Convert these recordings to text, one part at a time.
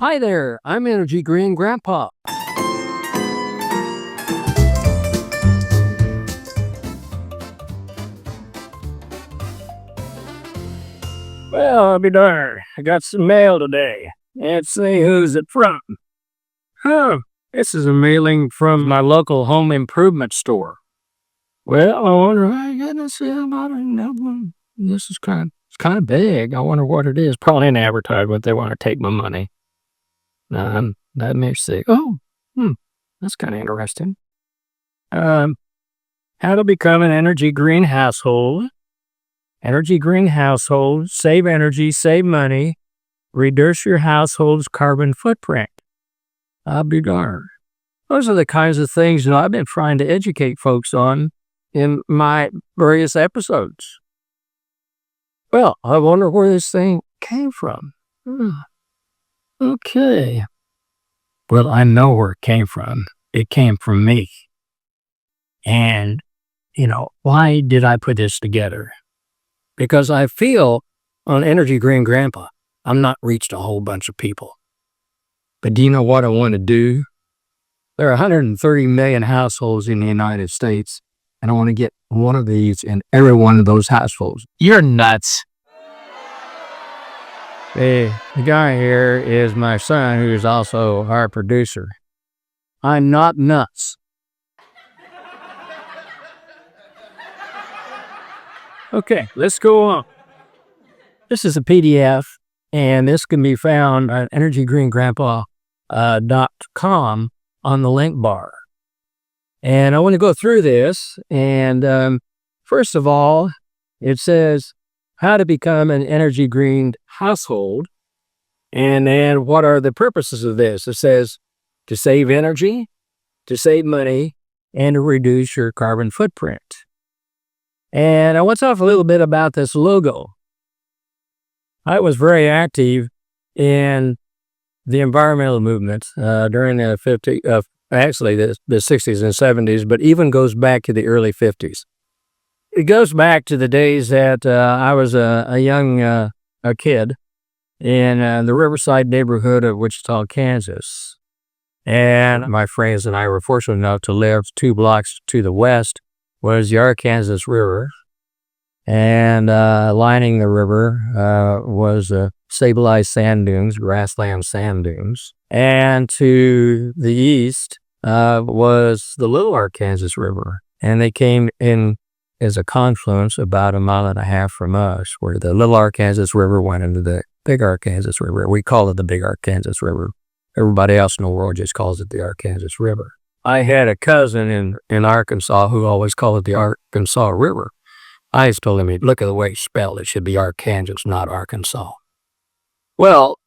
Hi there, I'm Energy Green Grandpa. Well, I'll be darned. I got some mail today. Let's see who's it from. Oh, this is a mailing from my local home improvement store. Well, I wonder, I gotta see about it. This is it's kind of big. I wonder what it is. Probably an advertisement. They want to take my money. Let me see. Oh, that's kind of interesting. How to become an energy green household. Energy green household, save energy, save money, reduce your household's carbon footprint. I'll be darned. Those are the kinds of things that I've been trying to educate folks on in my various episodes. Well, I wonder where this thing came from. Okay. Well, I know where it came from. It came from me. And, why did I put this together? Because I feel on Energy Green Grandpa, I'm not reached a whole bunch of people. But do you know what I want to do? There are 130 million households in the United States, and I want to get one of these in every one of those households. You're nuts. The guy here is my son, who's also our producer. I'm not nuts. Okay, let's go on. This is a PDF, and this can be found at energygreengrandpa.com on the link bar. And I want to go through this, and first of all, it says how to become an energy green household, and then what are the purposes of this? It says to save energy, to save money, and to reduce your carbon footprint. And I want to talk a little bit about this logo. I was very active in the environmental movement during the 60s and 70s, but even goes back to the early 50s. It goes back to the days that I was a young kid in the Riverside neighborhood of Wichita, Kansas. And my friends and I were fortunate enough to live 2 blocks to the west was the Arkansas River, and lining the river was stabilized sand dunes, grassland sand dunes, and to the east was the Little Arkansas River, and they came in as a confluence about 1.5 miles from us, where the Little Arkansas River went into the Big Arkansas River. We call it the Big Arkansas River. Everybody else in the world just calls it the Arkansas River. I had a cousin in Arkansas who always called it the Arkansas River. I just told him, look at the way he spelled it. It should be Arkansas, not Arkansas. Well,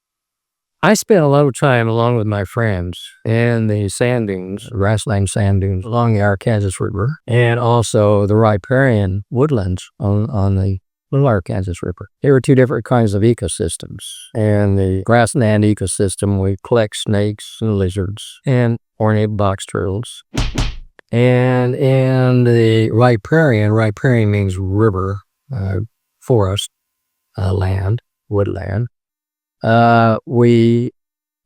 I spent a lot of time along with my friends in the sand dunes, grassland sand dunes along the Arkansas River, and also the riparian woodlands on the Little Arkansas River. There were 2 different kinds of ecosystems. And the grassland ecosystem, we collect snakes and lizards and ornate box turtles. And in the riparian means river, forest, land, woodland. We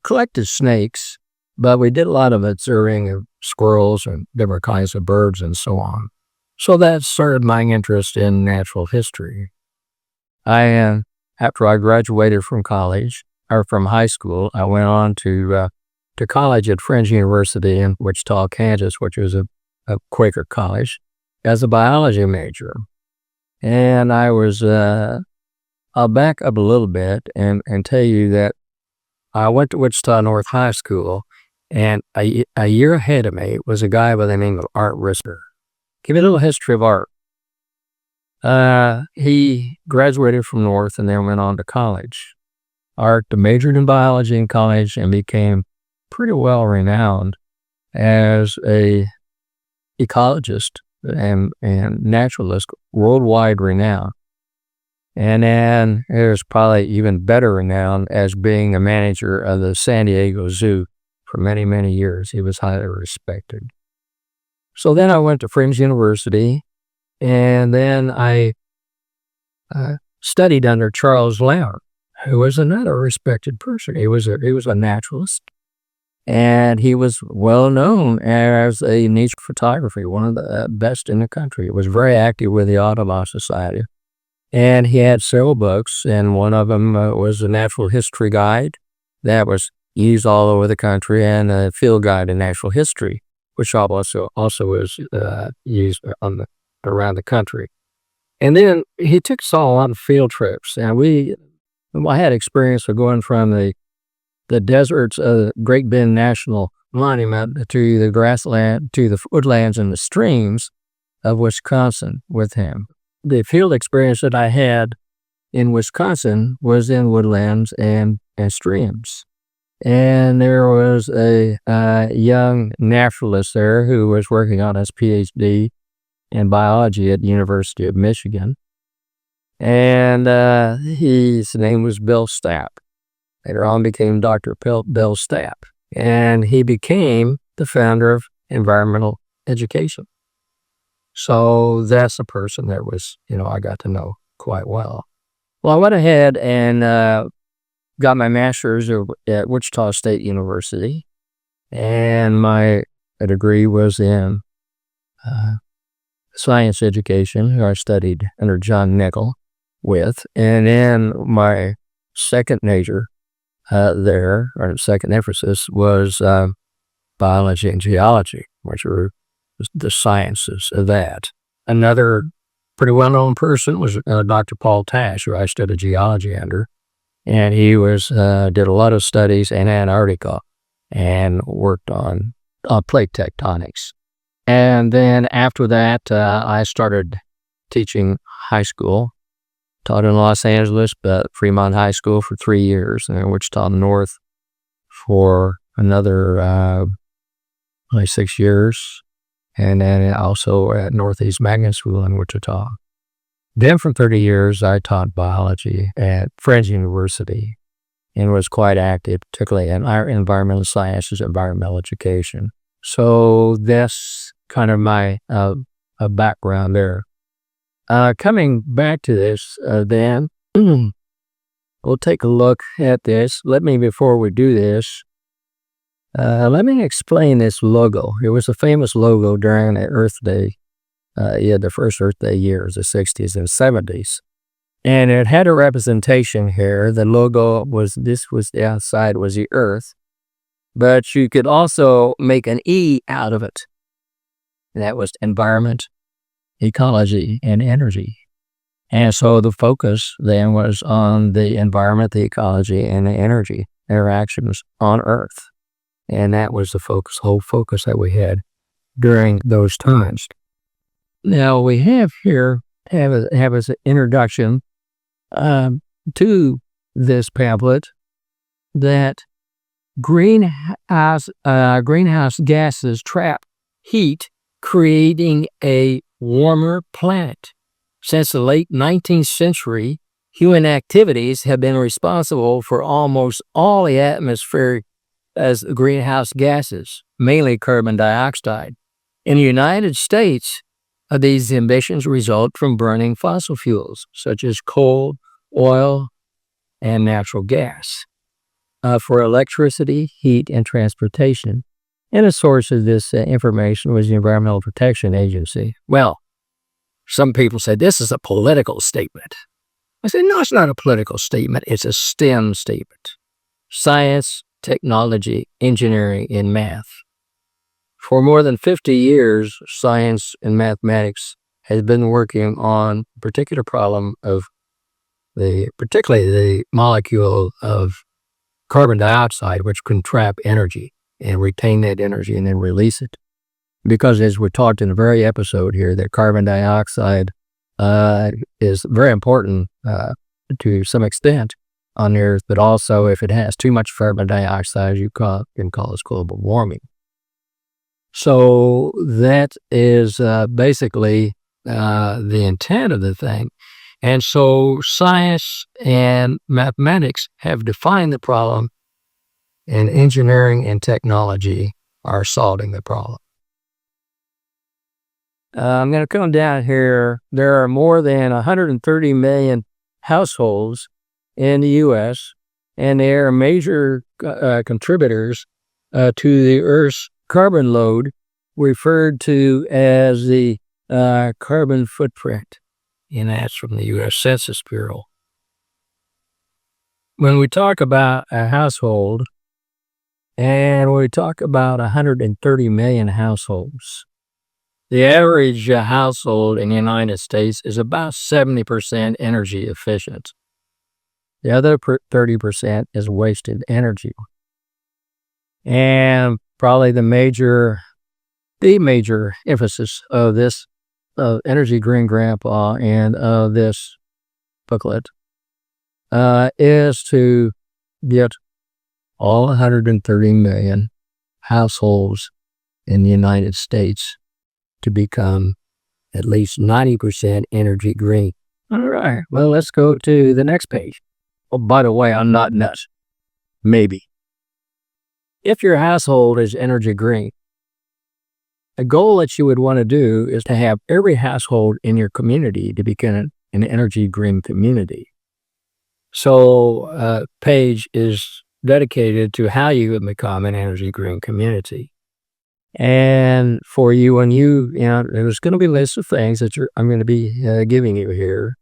collected snakes, but we did a lot of observing of squirrels and different kinds of birds and so on. So that started my interest in natural history. After I graduated from college, or from high school, I went on to college at Friends University in Wichita, Kansas, which was a Quaker college, as a biology major. And I was, I'll back up a little bit and tell you that I went to Wichita North High School, and a year ahead of me was a guy by the name of Art Risker. Give you a little history of Art. He graduated from North and then went on to college. Art majored in biology in college and became pretty well renowned as a ecologist and naturalist, worldwide renowned. And then there's probably even better renowned as being a manager of the San Diego Zoo for many, many years. He was highly respected. So then I went to Friends University, and then I studied under Charles Lamb, who was another respected person. He was a naturalist, and he was well known as a nature photographer, one of the best in the country. He was very active with the Audubon Society, and he had several books, and one of them was a natural history guide that was used all over the country, and a field guide in natural history, which also was used around the country. And then he took us all on field trips, and I had experience of going from the deserts of Great Bend National Monument to the grassland, to the woodlands and the streams of Wisconsin with him. The field experience that I had in Wisconsin was in woodlands and streams. And there was a young naturalist there who was working on his PhD in biology at the University of Michigan. And his name was Bill Stapp. Later on became Dr. Bill Stapp. And he became the founder of environmental education. So that's a person that was, I got to know quite well. Well, I went ahead and got my master's at Wichita State University. And my degree was in science education, who I studied under John Nichol with. And then my second major there, or second emphasis, was biology and geology, which were the sciences of that. Another pretty well-known person was Dr. Paul Tash, who I studied geology under. And he did a lot of studies in Antarctica and worked on plate tectonics. And then after that, I started teaching high school. Taught in Los Angeles, but Fremont High School for 3 years, and Wichita North for another 6 years, and then also at Northeast Magnet School in Wichita. Then for 30 years, I taught biology at Friends University and was quite active, particularly in our environmental sciences, environmental education. So that's kind of my background there. Coming back to this, then, we'll take a look at this. Before we do this, let me explain this logo. It was a famous logo during the Earth Day, the first Earth Day years, the 60s and 70s. And it had a representation here. The logo was the outside was the Earth, but you could also make an E out of it. And that was environment, ecology, and energy. And so the focus then was on the environment, the ecology, and the energy interactions on Earth. And that was the whole focus that we had during those times. Now we have as an introduction to this pamphlet that greenhouse gases trap heat, creating a warmer planet. Since the late 19th century, human activities have been responsible for almost all the atmospheric as greenhouse gases, mainly carbon dioxide. In the United States, these emissions result from burning fossil fuels, such as coal, oil, and natural gas, for electricity, heat, and transportation. And a source of this information was the Environmental Protection Agency. Well, some people say this is a political statement. I said, no, it's not a political statement. It's a STEM statement. Science, technology, engineering, and math. For more than 50 years, science and mathematics has been working on a particular problem of particularly the molecule of carbon dioxide, which can trap energy and retain that energy and then release it. Because as we talked in the very episode here, that carbon dioxide is very important to some extent on Earth, but also if it has too much carbon dioxide, you can call this global warming. So that is basically the intent of the thing. And so science and mathematics have defined the problem, and engineering and technology are solving the problem. I'm going to come down here. There are more than 130 million households in the U.S., and they are major contributors to the Earth's carbon load, referred to as the carbon footprint. And that's from the U.S. Census Bureau. When we talk about a household, and we talk about 130 million households, the average household in the United States is about 70% energy efficient. The other 30% is wasted energy. And probably the major emphasis of this Energy Green Grandpa and of this booklet is to get all 130 million households in the United States to become at least 90% energy green. All right, well, let's go to the next page. Oh, by the way, I'm not nuts. Maybe. If your household is energy green, a goal that you would want to do is to have every household in your community to become an energy green community. So, page is dedicated to how you would become an energy green community. And for you, when there's going to be a list of things that I'm going to be giving you here.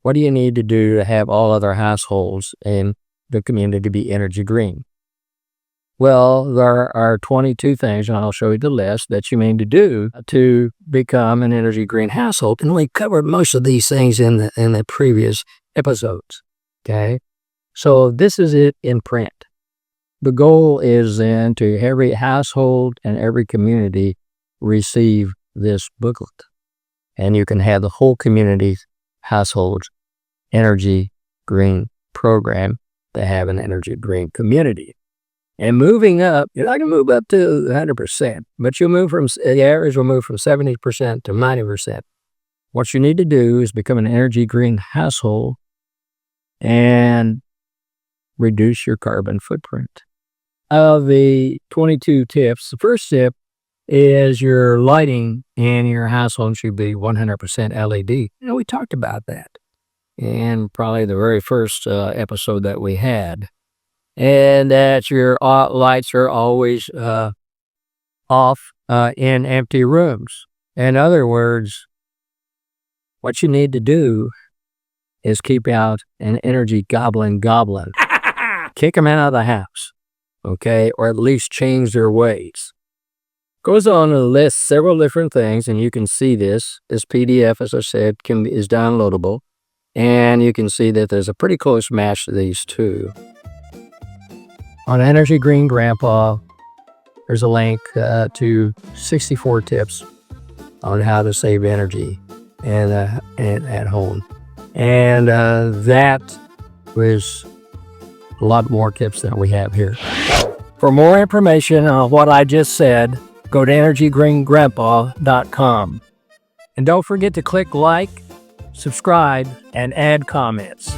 What do you need to do to have all other households in the community be energy green? Well, there are 22 things, and I'll show you the list that you need to do to become an energy green household. And we covered most of these things in the previous episodes. Okay, so this is it in print. The goal is then to every household and every community receive this booklet, and you can have the whole community's households energy green program to have an energy green community. And moving up, you're not going to move up to 100%, but the average will move from 70% to 90%. What you need to do is become an energy green household and reduce your carbon footprint. Of the 22 tips, the first tip is your lighting in your household should be 100% LED. We talked about that in probably the very first episode that we had. And that your lights are always off in empty rooms. In other words, what you need to do is keep out an energy goblin. Kick them out of the house, okay? Or at least change their ways. Goes on to list several different things, and you can see this. This PDF, as I said, is downloadable. And you can see that there's a pretty close match to these two. On Energy Green Grandpa, there's a link to 64 tips on how to save energy and at home. And that was a lot more tips than we have here. For more information on what I just said, go to energygreengrandpa.com. And don't forget to click like, subscribe, and add comments.